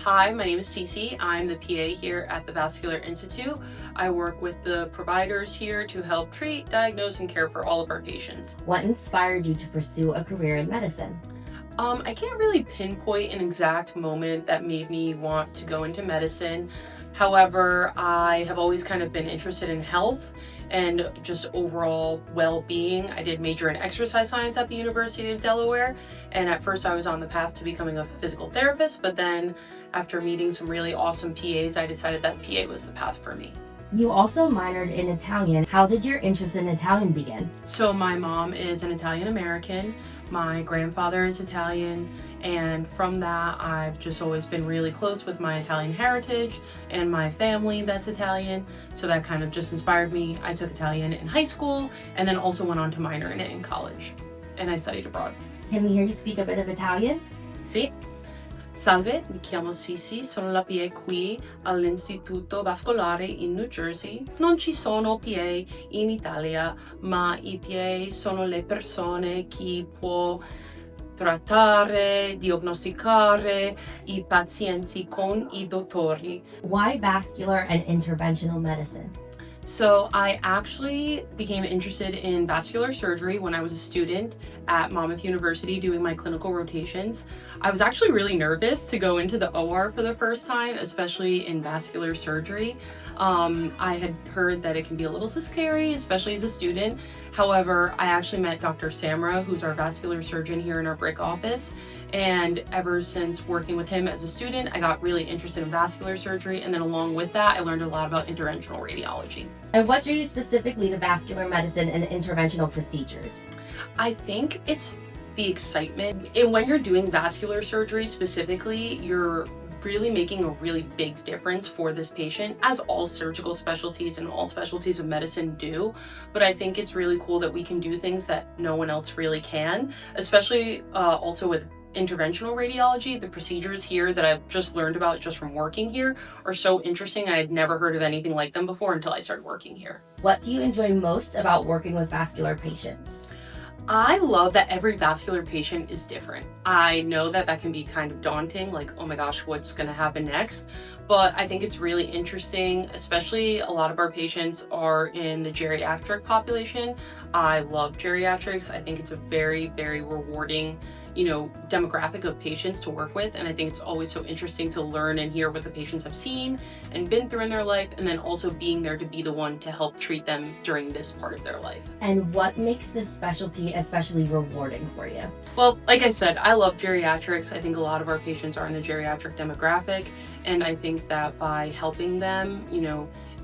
Hi, my name is Cece. I'm the PA here at the Vascular Institute. I work with the providers here to help treat, diagnose, and care for all of our patients. What inspired you to pursue a career in medicine? I can't really pinpoint an exact moment that made me want to go into medicine. However, I have always kind of been interested in health and just overall well-being. I did major in exercise science at the University of Delaware, and at first I was on the path to becoming a physical therapist, but then after meeting some really awesome PAs, I decided that PA was the path for me. You also minored in Italian. How did your interest in Italian begin? So my mom is an Italian American, my grandfather is Italian, and from that I've just always been really close with my Italian heritage and my family that's Italian, so that kind of just inspired me. I took Italian in high school and then also went on to minor in it in college, and I studied abroad. Can we hear you speak a bit of Italian? Sì. Salve, mi chiamo Sisi, sono la PA qui all'Istituto Vascolare in New Jersey. Non ci sono PA in Italia, ma i PA sono le persone che può trattare, diagnosticare i pazienti con i dottori. Why vascular and interventional medicine? So I actually became interested in vascular surgery when I was a student at Monmouth University doing my clinical rotations. I was actually really nervous to go into the OR for the first time, especially in vascular surgery. I had heard that it can be a little scary, especially as a student. However, I actually met Dr. Cierra, who's our vascular surgeon here in our brick office. And ever since working with him as a student, I got really interested in vascular surgery. And then along with that, I learned a lot about interventional radiology. And what drew you specifically to vascular medicine and interventional procedures? I think it's the excitement. And when you're doing vascular surgery specifically, you're really making a really big difference for this patient, as all surgical specialties and all specialties of medicine do. But I think it's really cool that we can do things that no one else really can, especially also with interventional radiology. The procedures here that I've just learned about just from working here are so interesting. I had never heard of anything like them before until I started working here. What do you enjoy most about working with vascular patients? I love that every vascular patient is different. I know that that can be kind of daunting, like, oh my gosh, what's going to happen next? But I think it's really interesting, especially a lot of our patients are in the geriatric population. I love geriatrics. I think it's a very, very rewarding, demographic of patients to work with. And I think it's always so interesting to learn and hear what the patients have seen and been through in their life, and then also being there to be the one to help treat them during this part of their life. And what makes this specialty especially rewarding for you? Well, like I said, I love geriatrics. I think a lot of our patients are in the geriatric demographic, and I think that by helping them,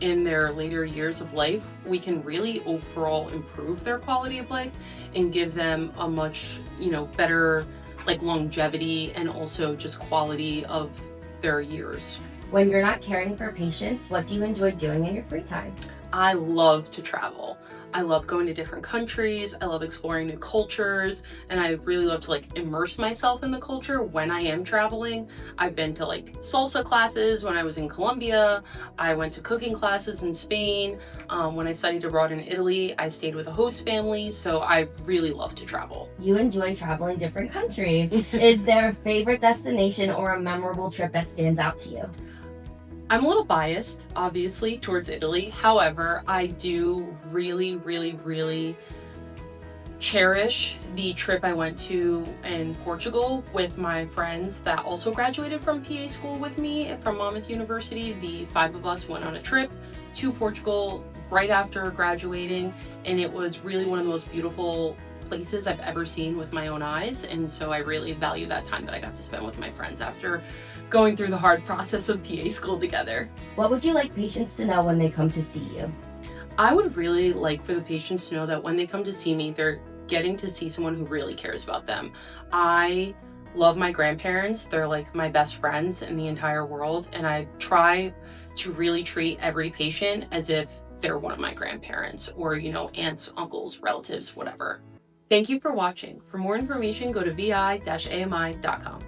in their later years of life, we can really overall improve their quality of life and give them a much, better longevity and also just quality of their years. When you're not caring for patients, what do you enjoy doing in your free time? I love to travel. I love going to different countries. I love exploring new cultures, and I really love to immerse myself in the culture when I am traveling. I've been to salsa classes when I was in Colombia. I went to cooking classes in Spain. When I studied abroad in Italy, I stayed with a host family, so I really love to travel. You enjoy traveling different countries. Is there a favorite destination or a memorable trip that stands out to you? I'm a little biased, obviously, towards Italy. However, I do really, really, really cherish the trip I went to in Portugal with my friends that also graduated from PA school with me from Monmouth University. The 5 of us went on a trip to Portugal right after graduating, and it was really one of the most beautiful places I've ever seen with my own eyes. And so I really value that time that I got to spend with my friends after going through the hard process of PA school together. What would you like patients to know when they come to see you? I would really like for the patients to know that when they come to see me, they're getting to see someone who really cares about them. I love my grandparents. They're my best friends in the entire world, and I try to really treat every patient as if they're one of my grandparents or, aunts, uncles, relatives, whatever. Thank you for watching. For more information, go to vi-ami.com.